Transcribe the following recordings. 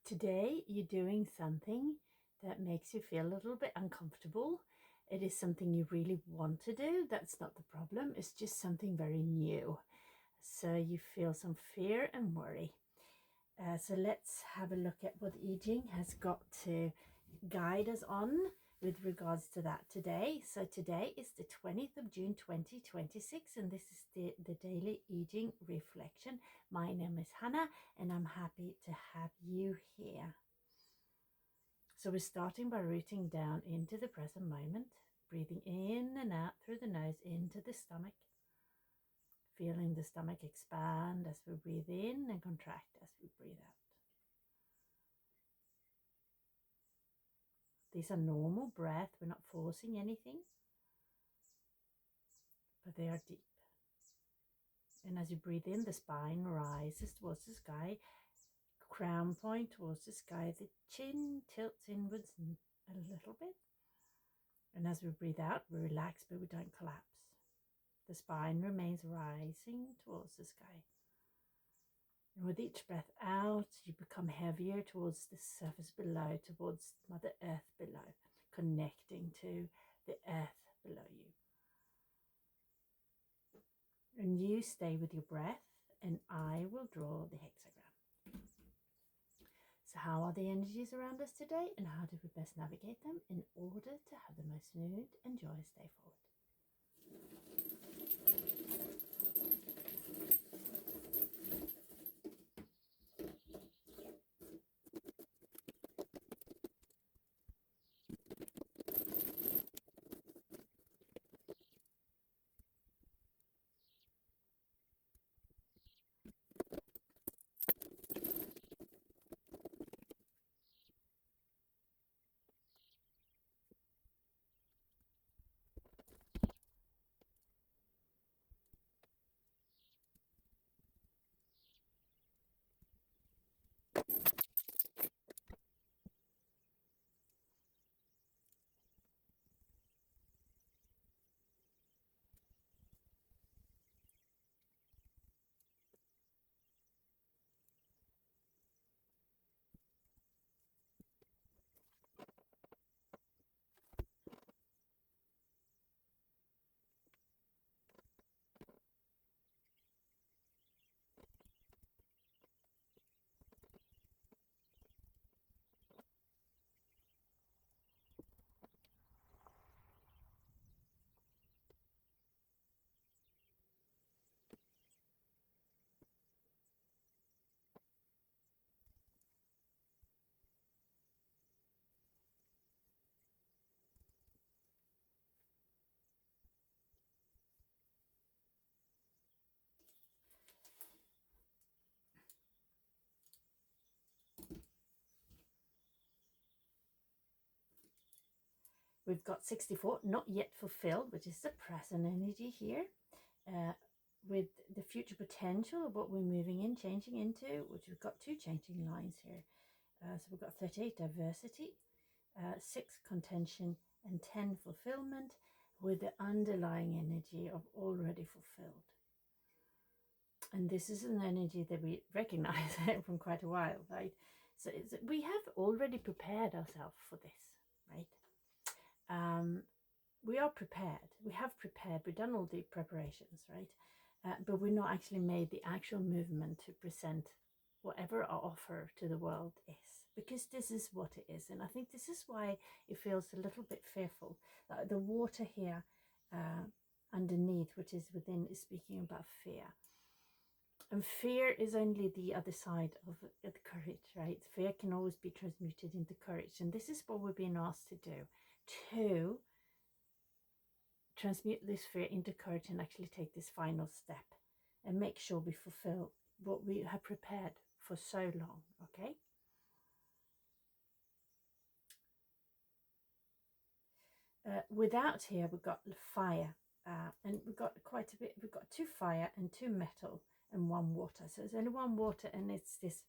Today you're doing something that makes you feel a little bit uncomfortable. It is something you really want to do. That's not the problem. It's just something very new. So you feel some fear and worry. So let's have a look at what I Ching has got to guide us on with regards to that today. So today is the 20th of June 2026, and this is the daily I Ching reflection. My name is Hannah, and I'm happy to have you here. So we're starting by rooting down into the present moment, breathing in and out through the nose into the stomach, feeling the stomach expand as we breathe in and contract as we breathe out. These are normal breath. We're not forcing anything, but they are deep. And as you breathe in, the spine rises towards the sky, crown point towards the sky, the chin tilts inwards a little bit. And as we breathe out, we relax, but we don't collapse. The spine remains rising towards the sky. And with each breath out, you become heavier towards the surface below, towards Mother Earth below, connecting to the earth below you. And you stay with your breath, and I will draw the hexagram. So how are the energies around us today, and how do we best navigate them in order to have the most smooth and joyous day forward? We've got 64, not yet fulfilled, which is the present energy here, with the future potential of what we're moving in, changing into, which we've got two changing lines here. So we've got 38, diversity, 6, contention, and 10, fulfillment, with the underlying energy of already fulfilled. And this is an energy that we recognize from quite a while, right? So we have already prepared ourselves for this, right? We are prepared. We have prepared. We've done all the preparations, right? But we're not actually made the actual movement to present whatever our offer to the world is, because this is what it is. And I think this is why it feels a little bit fearful. The water here underneath, which is within, is speaking about fear. And fear is only the other side of the courage, right? Fear can always be transmuted into courage. And this is what we're being asked to do, to transmute this fear into courage and actually take this final step and make sure we fulfill what we have prepared for so long, okay? Without here, we've got fire, and we've got quite a bit. We've got 2 fire and 2 metal and 1 water. So it's only 1 water, and it's this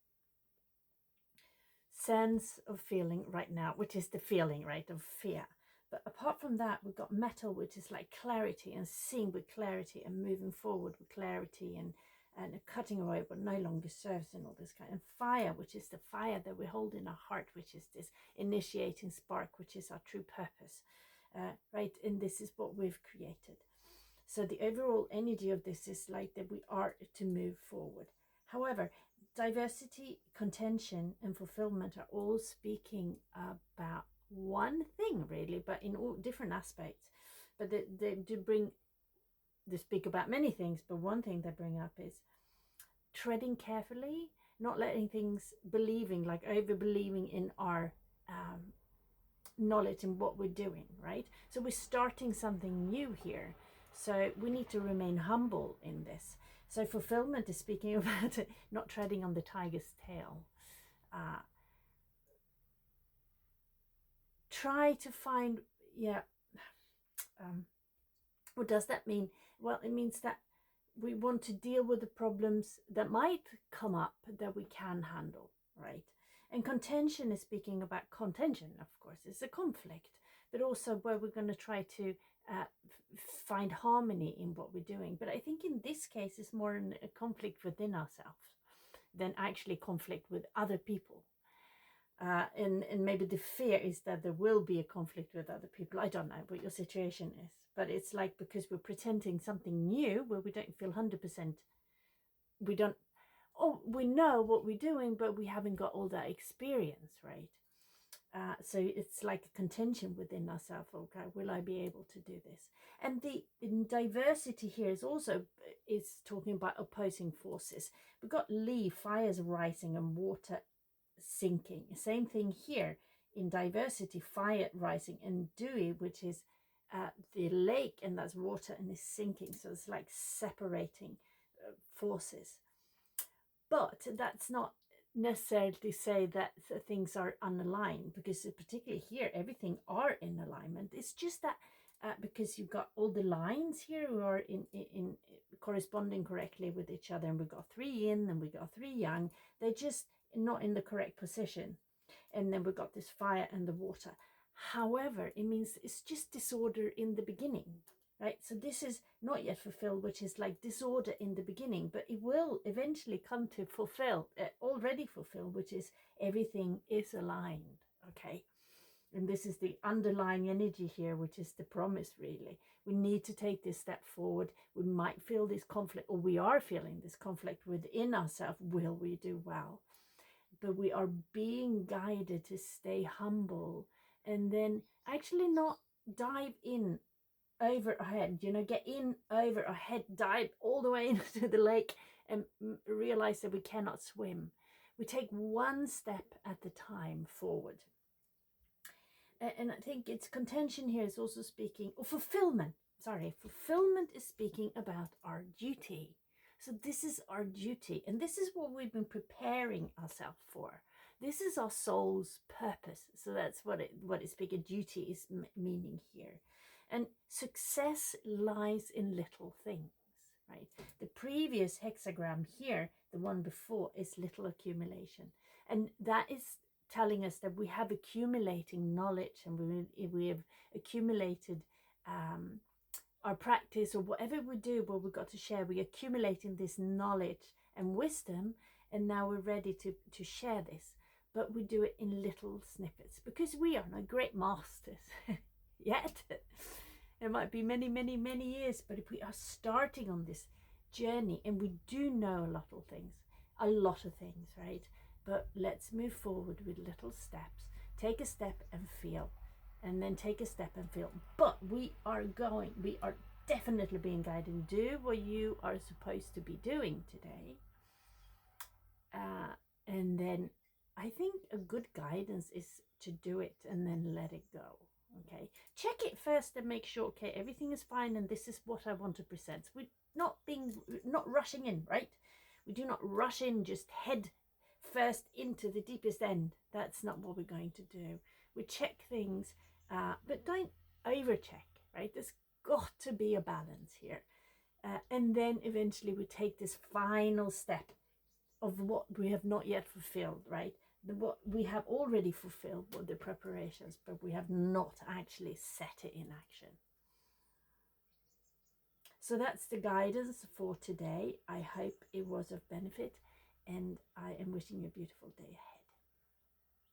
sense of feeling right now, which is the feeling, right, of fear. But apart from that, we've got metal, which is like clarity and seeing with clarity and moving forward with clarity and and cutting away what no longer serves and all this kind. And fire, which is the fire that we hold in our heart, which is this initiating spark, which is our true purpose, right? And this is what we've created. So the overall energy of this is like that we are to move forward. However, diversity, contention, and fulfillment are all speaking about one thing, really, but in all different aspects. But they speak about many things, but one thing they bring up is treading carefully, not letting things, believing, like over believing in our knowledge and what we're doing, right? So we're starting something new here. So we need to remain humble in this. So fulfillment is speaking about not treading on the tiger's tail. Try to find, what does that mean? Well, it means that we want to deal with the problems that might come up that we can handle, right? And contention is speaking about contention, of course, it's a conflict, but also where we're going to try to find harmony in what we're doing. But I think in this case, it's more a conflict within ourselves than actually conflict with other people. And maybe the fear is that there will be a conflict with other people. I don't know what your situation is, but it's like because we're pretending something new where we don't feel 100%, we know what we're doing, but we haven't got all that experience, right? So it's like a contention within ourselves. Okay, will I be able to do this? And the diversity here is talking about opposing forces. We've got Li, fires rising and water sinking. Same thing here in diversity, fire rising, and Dewey, which is the lake, and that's water and is sinking. So it's like separating forces. But that's not necessarily to say that things are unaligned, because particularly here, everything are in alignment. It's just that because you've got all the lines here who are in corresponding correctly with each other, and we've got 3 yin and we've got 3 yang, they're just not in the correct position. And then we've got this fire and the water. However, it means it's just disorder in the beginning, right? So this is not yet fulfilled, which is like disorder in the beginning, but it will eventually come to already fulfilled, which is everything is aligned, okay? And this is the underlying energy here, which is the promise, really. We need to take this step forward. We might feel this conflict, or we are feeling this conflict within ourselves. Will we do well? But we are being guided to stay humble and then actually not dive in over our head, get in over our head, dive all the way into the lake and realize that we cannot swim. We take one step at a time forward. And I think it's contention here is also speaking, or fulfillment is speaking about our duty. So this is our duty, and this is what we've been preparing ourselves for. This is our soul's purpose. So that's what it's speaking. Duty is meaning here. And success lies in little things, right? The previous hexagram here, the one before, is little accumulation. And that is telling us that we have accumulating knowledge, and we have accumulated our practice, or whatever we do, where we've got to share, we're accumulating this knowledge and wisdom, and now we're ready to share this. But we do it in little snippets, because we are not great masters yet. It might be many, many, many years, but if we are starting on this journey, and we do know a lot of things, right? But let's move forward with little steps. Take a step and feel, and then take a step and feel. But we are definitely being guided. Do what you are supposed to be doing today. And then I think a good guidance is to do it and then let it go. Okay, check it first and make sure, okay, everything is fine and this is what I want to present. We're not rushing in, right? We do not rush in, just head first into the deepest end. That's not what we're going to do. We check things, but don't over check, right? There's got to be a balance here. And then eventually we take this final step of what we have not yet fulfilled, right? What we have already fulfilled with the preparations, but we have not actually set it in action. So that's the guidance for today. I hope it was of benefit, and I am wishing you a beautiful day ahead.